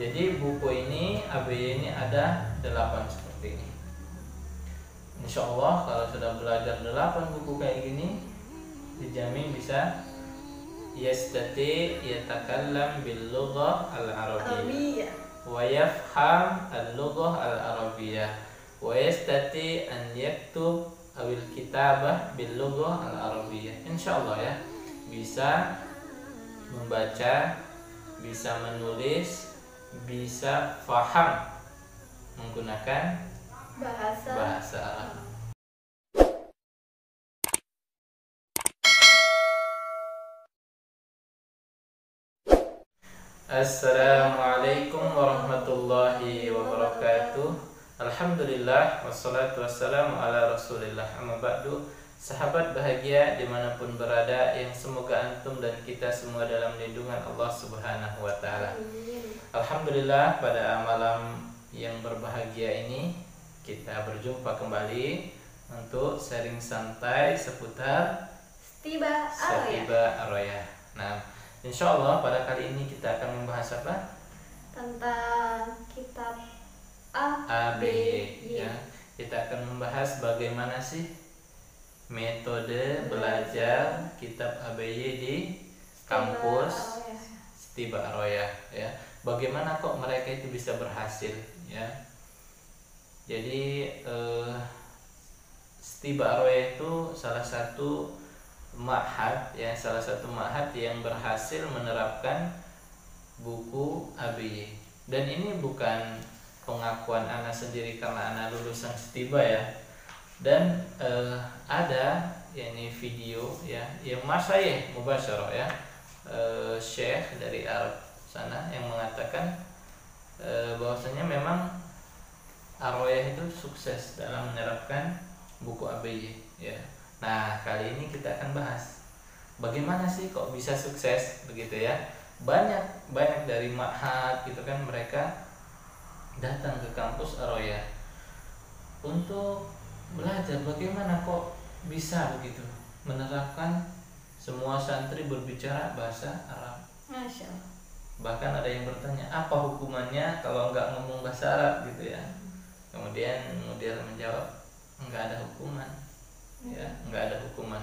Jadi buku ini ABY ini ada 8 seperti ini. Insya Allah kalau sudah belajar 8 buku kayak gini, dijamin bisa yastati yatakallam bil lughah al arabiyyah wa yafham al lughah al arabiyyah wa yastati an yaktub awil kitabah bil lughah al arabiyyah. Insya Allah ya, bisa membaca, bisa menulis, bisa faham menggunakan bahasa Arab. Assalamualaikum warahmatullahi wabarakatuh. Alhamdulillah wassalatu wassalamu ala rasulillah. Amma ba'du. Sahabat bahagia dimanapun berada, yang semoga antum dan kita semua dalam lindungan Allah subhanahu wa ta'ala. Alhamdulillah, pada malam yang berbahagia ini kita berjumpa kembali untuk sharing santai seputar Setiba Aroyah. Nah, insya Allah pada kali ini kita akan membahas apa? Tentang kitab ABY ya. Kita akan membahas bagaimana sih metode belajar kitab ABY di kampus Setiba Aroyah ya. Bagaimana kok mereka itu bisa berhasil ya. Jadi Setiba Aroyah itu salah satu ma'had ya, salah satu ma'had yang berhasil menerapkan buku ABY. Dan ini bukan pengakuan Ana sendiri karena Ana lulusan Setiba ya. Dan ada ya, ini video ya yang masyayikh mubasyarah ya, syekh dari Arab sana yang mengatakan bahwasanya memang Aroyah itu sukses dalam menerapkan buku ABY ya. Nah, kali ini kita akan bahas bagaimana sih kok bisa sukses begitu ya. Banyak dari ma'had gitu kan, mereka datang ke kampus Aroyah untuk belajar bagaimana kok bisa begitu menerapkan semua santri berbicara bahasa Arab. Masya Allah. Bahkan ada yang bertanya, apa hukumannya kalau nggak ngomong bahasa Arab gitu ya. Kemudian dia menjawab, nggak ada hukuman ya, nggak ada hukuman.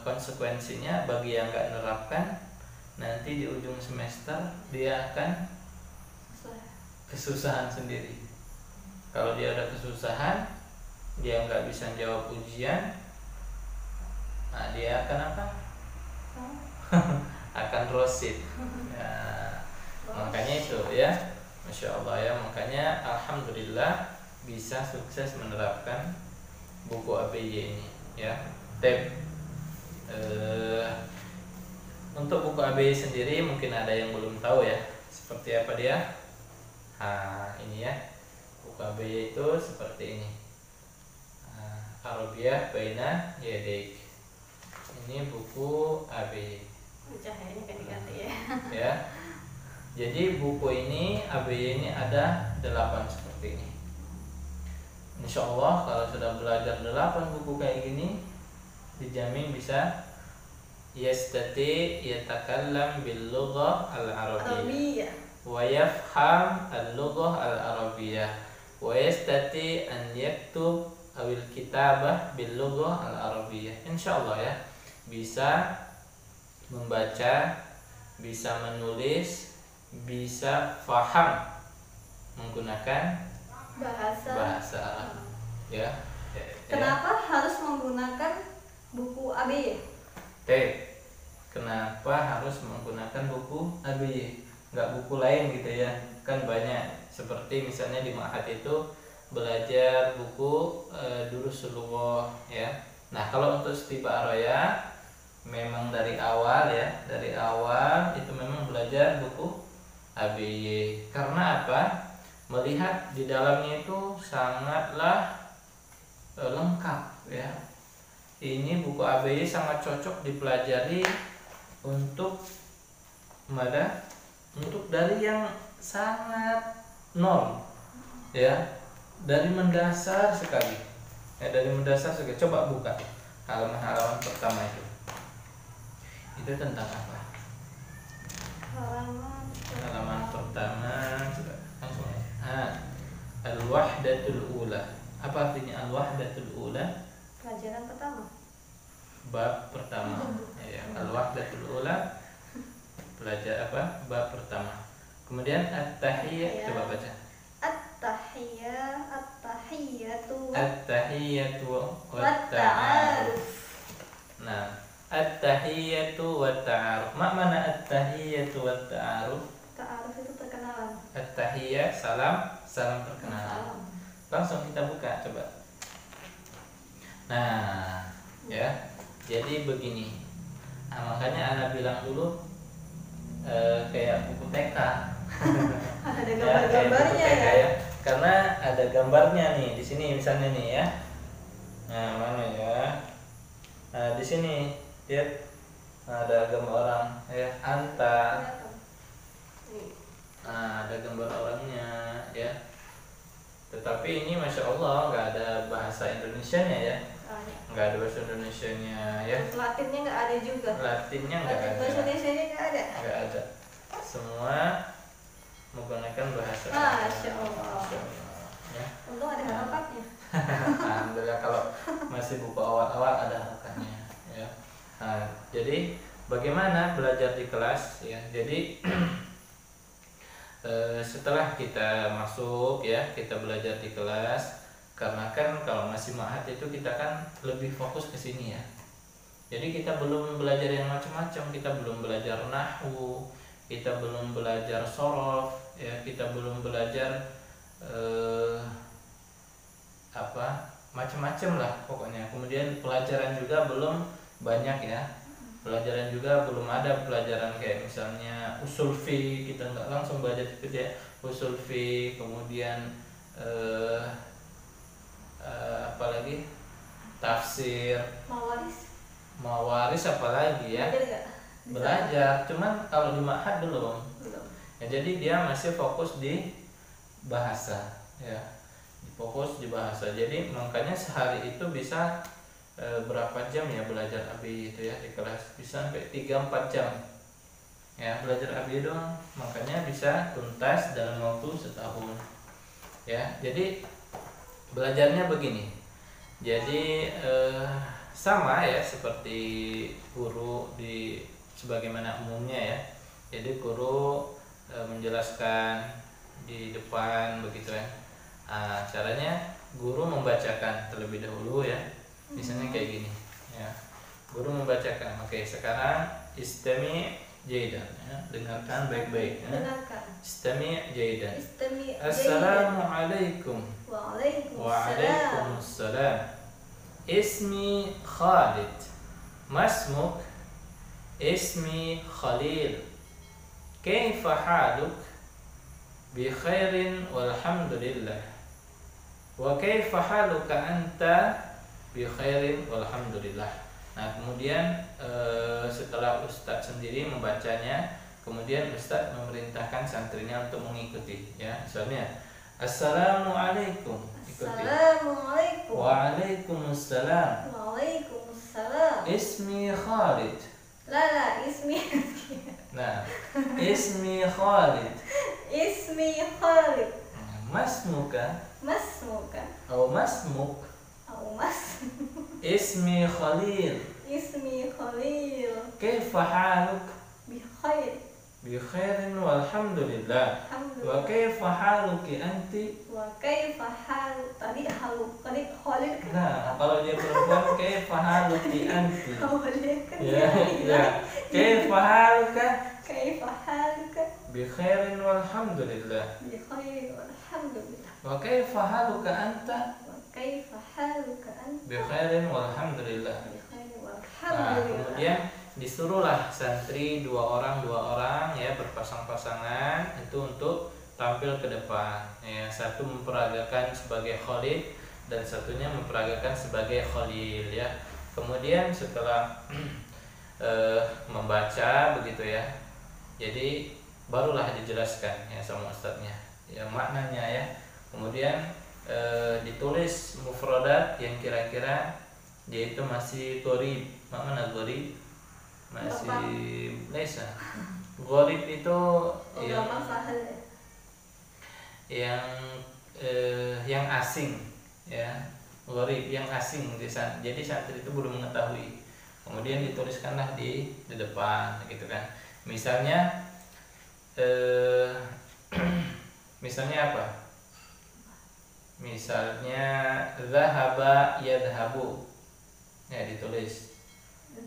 Konsekuensinya bagi yang nggak menerapkan, nanti di ujung semester dia akan kesusahan sendiri. Kalau dia ada kesusahan, dia nggak bisa jawab ujian, nah dia akan apa? Akan rosid ya. Makanya itu ya, Masya Allah ya, makanya Alhamdulillah bisa sukses menerapkan buku ABY ini ya. Untuk buku ABY sendiri mungkin ada yang belum tahu ya, seperti apa dia. Ini ya, buku ABY itu seperti ini. Arabiyah Baina Yadik. Ini buku ABY. Cahayanya ganti-ganti ya. Ya. Jadi buku ini ABY ini ada 8 seperti ini. Insya Allah kalau sudah belajar 8 buku kayak gini, dijamin bisa yastati yatakallam bil lughah al arabiyyah wa yafham al lughah al arabiyyah wa yastati an yaktub awil kitabah bil lughah al arabiyyah. Insya Allah ya, bisa membaca, bisa menulis, bisa faham menggunakan bahasa Arab ya. Kenapa harus menggunakan buku ABY? Kenapa harus menggunakan buku ABY? Nggak buku lain gitu ya, kan banyak. Seperti misalnya di ma'had itu belajar buku Durusul Lughah ya. Nah, kalau untuk Setiba Aroyah memang dari awal ya, dari awal itu memang belajar buku ABY. Karena apa? Melihat di dalamnya itu sangatlah lengkap ya. Ini buku ABY sangat cocok dipelajari untuk dari yang sangat nol ya, dari mendasar sekali ya, dari mendasar sekali. Coba buka halaman pertama itu tentang apa? Halaman halaman pertama, coba langsung aja. Al-wahdatul ula. Apa artinya al-wahdatul ula? Pelajaran pertama. Bab pertama. Ya, al-wahdatul ula. Belajar apa? Bab pertama. Kemudian at-tahiyyah, coba baca. At-tahiyyatu wat ta'aruf. Nah, at-tahiyyatu wat ta'aruf. Mana at-tahiyyatu wat ta'aruf? Ta'aruf itu perkenalan. At-tahiyyah salam perkenalan. Salam. Langsung kita buka coba. Nah, ya. Jadi begini. Nah, makanya Ana bilang dulu kayak buku TK. Ada Ya, gambar-gambarnya kayak buku TK ya. Karena ada gambarnya nih di sini misalnya nih ya. Nah, mana ya? Nah, di sini lihat ada gambar orang ya, Anta. Nah, ada gambar orangnya ya. Tetapi ini masya Allah nggak ada bahasa Indonesianya ya, nggak ada bahasa Indonesianya ya. Latinnya nggak ada juga. Latinnya nggak ada. Bahasa Indonesianya nggak ada. Nggak ada. Semua menggunakan bahasa. Masya Allah. Masya Allah. Ya. Untung ada harapannya. Alhamdulillah kalau masih buku awal-awal ada harapannya ya. Nah, jadi bagaimana belajar di kelas ya. Jadi setelah kita masuk ya, kita belajar di kelas, karena kan kalau masih ma'had itu kita kan lebih fokus ke sini ya. Jadi kita belum belajar yang macam-macam, kita belum belajar nahwu, kita belum belajar shorof ya, kita belum belajar macam-macam lah pokoknya. Kemudian pelajaran juga belum banyak ya. Pelajaran juga belum ada pelajaran kayak misalnya usul fiqh, kita nggak langsung belajar itu ya, usul fiqh, kemudian apalagi tafsir, mawaris apalagi ya. Belajar, cuman kalau di ma'had belum. Ya, jadi dia masih fokus di bahasa ya. Fokus di bahasa. Jadi makanya sehari itu bisa berapa jam ya belajar ABY itu ya di kelas, bisa sampai 3-4 jam ya belajar ABY doang, makanya bisa tuntas dalam waktu setahun ya. Jadi belajarnya begini, jadi sama ya seperti guru di sebagaimana umumnya ya. Jadi guru menjelaskan di depan begitu ya. Nah, caranya guru membacakan terlebih dahulu ya. Misalnya kayak gini ya, guru membacakan. Oke, sekarang istami jaidan ya, dengarkan baik-baik ya. Istami jaidan. Assalamualaikum. Waalaikumsalam. Ismi Khalid. Masmuk? Ismi Khalil. Kaifa haluk? Bi khairin walhamdulillah. Wa kaifa haluka anta? Bi khairin walhamdulillah. Nah, kemudian setelah Ustadz sendiri membacanya, kemudian Ustadz memerintahkan santrinya untuk mengikuti ya. Misalnya Assalamualaikum, ikuti. Assalamualaikum. Waalaikumsalam. Waalaikumsalam. Ismi Khalid. La ismi. Nah, ismi Khalid. Ismi Khalid. Masmuka. Masmuka. Atau masmuk. Ismi Khalil. Ismi Khalil. Kaifa haluk? Bi khair. Bi khairin walhamdulillah. Wa kaifa haluki anti? Wa kaifa hal tadi Khalil kan? Nah, kalau dia perempuan kaifa haluki anti? Khalil kan? Ya. Kaifa haluka? Kaifa haluka? Bi khairin walhamdulillah. Bi khairin walhamdulillah. Wa kaifa haluka anta? Kaifa haluka anta? Bi khairin walhamdulillah. Bi khairin Nah, walhamdulillah. kemudian disuruhlah santri dua orang ya, berpasang-pasangan itu untuk tampil ke depan ya. Satu memperagakan sebagai Khalid dan satunya memperagakan sebagai Khalil ya. Kemudian setelah membaca begitu ya, jadi barulah dijelaskan ya sama ustadznya ya maknanya ya. Kemudian ditulis mufradat yang kira-kira dia itu masih gharib. Mana gharib? Masih lesa. Gharib itu yang gampang sahel ya. yang asing ya. Gharib yang asing. Jadi santri itu belum mengetahui, kemudian dituliskanlah di depan gitu kan. Misalnya misalnya apa? Misalnya zahaba yadhabu, ya ditulis,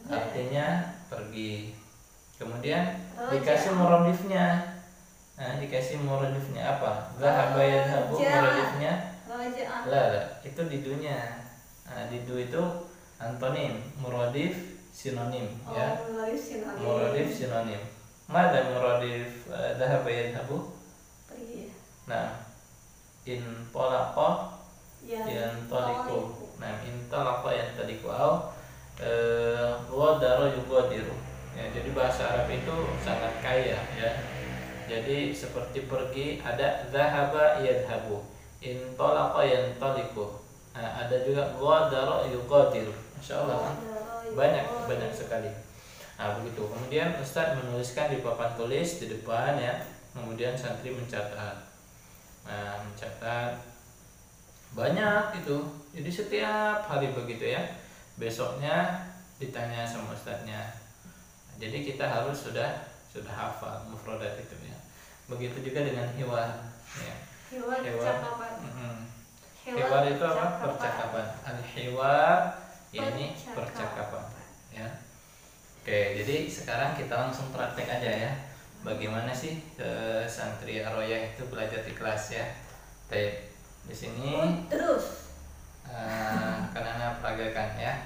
artinya pergi. Kemudian dikasih muradifnya. Nah, dikasih muradifnya apa? Zahaba yadhabu, muradifnya la, itu didunya. Nah, didu itu antonim, muradif sinonim ya. Muradif sinonim. Mada muradif zahaba yadhabu? Pergi. Nah, in tolaqa yantaliqu. Nah, in talaqa yantaliqu au ghadara yughadiru. Ya, jadi bahasa Arab itu sangat kaya ya. Jadi seperti pergi ada zahaba yadhabu, in talaqa yantaliqu. Nah, ada juga ghadara yughadiru. Masyaallah kan? Banyak sekali. Nah, begitu. Kemudian Ustadz menuliskan di papan tulis di depan ya. Kemudian santri mencatat. Nah, mencatat banyak itu. Jadi setiap hari begitu ya. Besoknya ditanya sama ustadznya. Jadi kita harus sudah hafal mufradat itu ya. Begitu juga dengan hiwar ya. Hiwar percakapan. Hiwar itu apa? Percakapan. Al-hiwar ini percakapan ya. Oke, jadi sekarang kita langsung praktek aja ya. Bagaimana sih santri Ar-Royah itu belajar di kelas ya? Di sini terus akan Ana peragakan ya.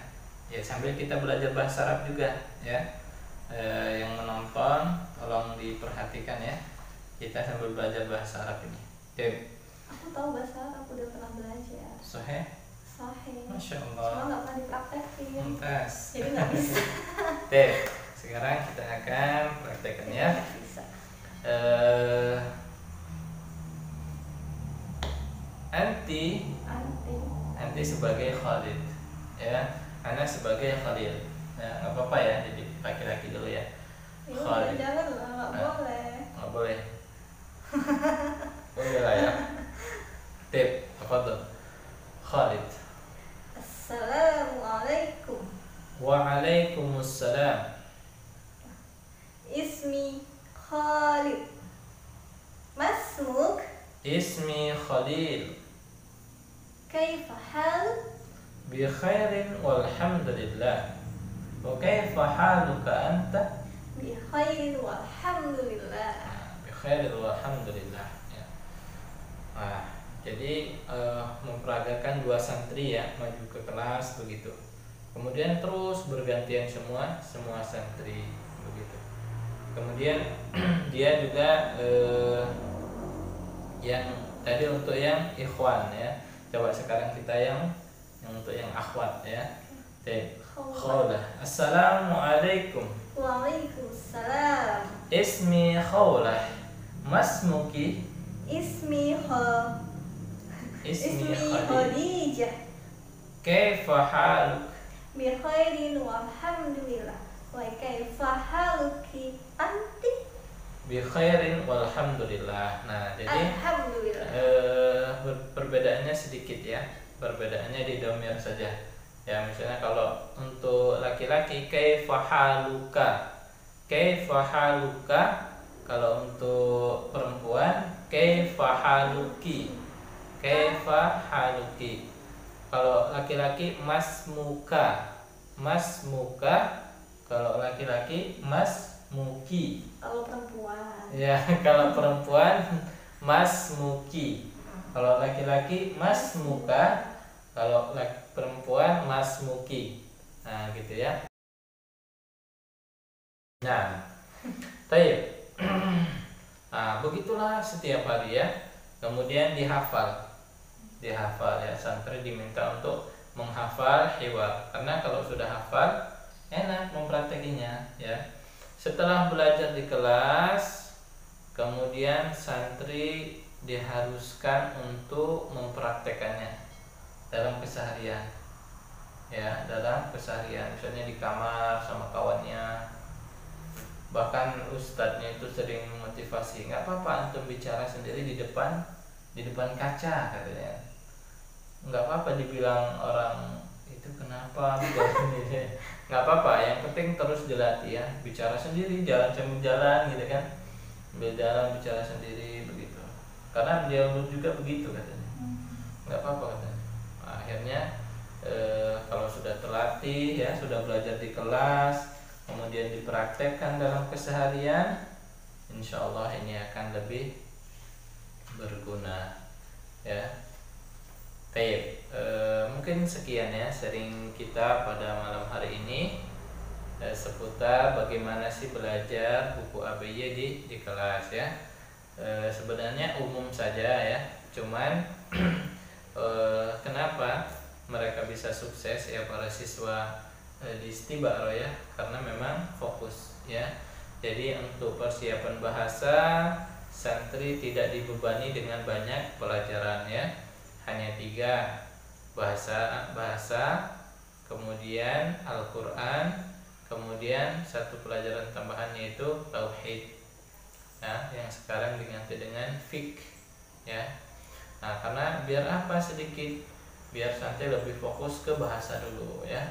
Ya sambil kita belajar bahasa Arab juga ya. Yang menonton tolong diperhatikan ya. Kita sambil belajar bahasa Arab ini. Oke. Aku tahu bahasa Arab, udah pernah belajar. Sahih? Sahih. Masya Allah. Cuma nggak pernah dipraktekin. Mumtaz. Jadi nggak bisa. Oke. Sekarang kita akan praktekkan ya. Bisa. Anti sebagai Khalid ya, Ana sebagai Khalil. Nah, nggak apa-apa ya, jadi laki-laki dulu ya. Khalid. Jangan lah, nggak boleh. Nggak boleh. Boleh lah ya. Tip apa tuh? Khalid. Assalamualaikum. Waalaikumsalam. Ismi Khalid. Masmuk? Ismi Khalil. Kaifa haluk? Bi khairin walhamdulillah. Wa kaifa haluka anta? Bi khairin walhamdulillah. Bi khairin walhamdulillah ya. Nah, jadi memperagakan dua santri ya maju ke kelas begitu. Kemudian terus bergantian semua santri begitu. Kemudian dia juga yang tadi untuk yang ikhwan ya. Coba sekarang kita yang untuk yang akhwat ya. Khawlah. Assalamualaikum. Waalaikumsalam. Ismi Khawlah. Masmuki? Ismi Khadijah. Kaifa haluk? Bi khairin walhamdulillah. Wa kaifa haluki anti? Bi khairin walhamdulillah. Nah, jadi alhamdulillah. Perbedaannya sedikit ya. Perbedaannya di dhamir saja. Ya, misalnya kalau untuk laki-laki kaifa haluka. Kaifa haluka. Kalau untuk perempuan kaifa haluki. Kaifa haluki. Kalau laki-laki masmuka. Masmuka. Kalau laki-laki masmuki. Kalau perempuan. Ya, kalau perempuan masmuki. Kalau laki-laki masmuka. Kalau perempuan masmuki. Nah, gitu ya. Nah, baik. Nah, begitulah setiap hari ya. Kemudian dihafal ya. Santri diminta untuk menghafal hiwar. Karena kalau sudah hafal enak mempraktekinya ya. Setelah belajar di kelas, kemudian santri diharuskan untuk mempraktekannya dalam keseharian. Ya, dalam keseharian, misalnya di kamar sama kawannya. bahkan ustadznya itu sering motivasi, nggak apa-apa antum bicara sendiri di depan kaca katanya, nggak apa-apa dibilang orang itu kenapa bicara sendiri, nggak apa-apa, yang penting terus dilatih ya, bicara sendiri jalan sambil jalan gitu kan, sambil jalan bicara sendiri begitu, karena dia juga begitu katanya, nggak apa-apa katanya. Nah, akhirnya kalau sudah terlatih ya, sudah belajar di kelas, kemudian dipraktekkan dalam keseharian, insya Allah ini akan lebih berguna ya. Baik, mungkin sekian ya sharing kita pada malam hari ini seputar bagaimana sih belajar buku ABY di kelas ya. Sebenarnya umum saja ya, cuman kenapa mereka bisa sukses ya para siswa di Istiqoroh ya, karena memang fokus ya. Jadi untuk persiapan bahasa, santri tidak dibebani dengan banyak pelajaran ya, hanya 3, bahasa, kemudian Al-Quran, kemudian 1 pelajaran tambahan yaitu Tauhid ya, yang sekarang diganti dengan Fiqh ya. Nah, karena biar apa sedikit, biar santri lebih fokus ke bahasa dulu ya,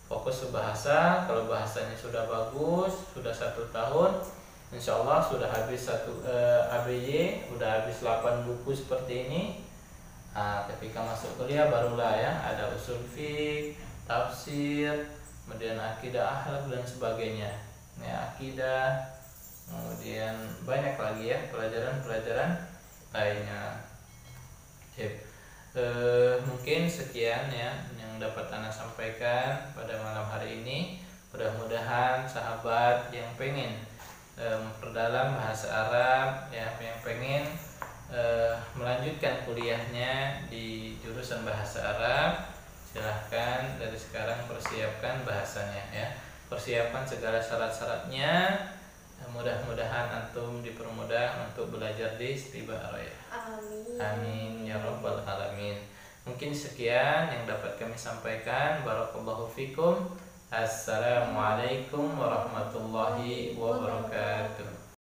fokus ke bahasa. Kalau bahasanya sudah bagus, sudah 1 tahun, insya Allah sudah habis 1 ABY, udah habis 8 buku seperti ini. Nah, ketika masuk kuliah barulah ya ada usul fiqh, tafsir, kemudian akidah, akhlak dan sebagainya. Ya, akidah, kemudian banyak lagi ya pelajaran-pelajaran lainnya. Mungkin sekian ya yang dapat Ana sampaikan pada malam hari ini. Mudah-mudahan sahabat yang pengen memperdalam bahasa Arab ya, yang pengen melanjutkan kuliahnya di jurusan bahasa Arab, silahkan dari sekarang persiapkan bahasanya ya, persiapkan segala syarat-syaratnya. Mudah-mudahan antum dipermudah untuk belajar di Istiqoroh ya. Amin. Amin ya rabbal alamin. Mungkin sekian yang dapat kami sampaikan. Barakallahu fikum. Assalamualaikum warahmatullahi wabarakatuh.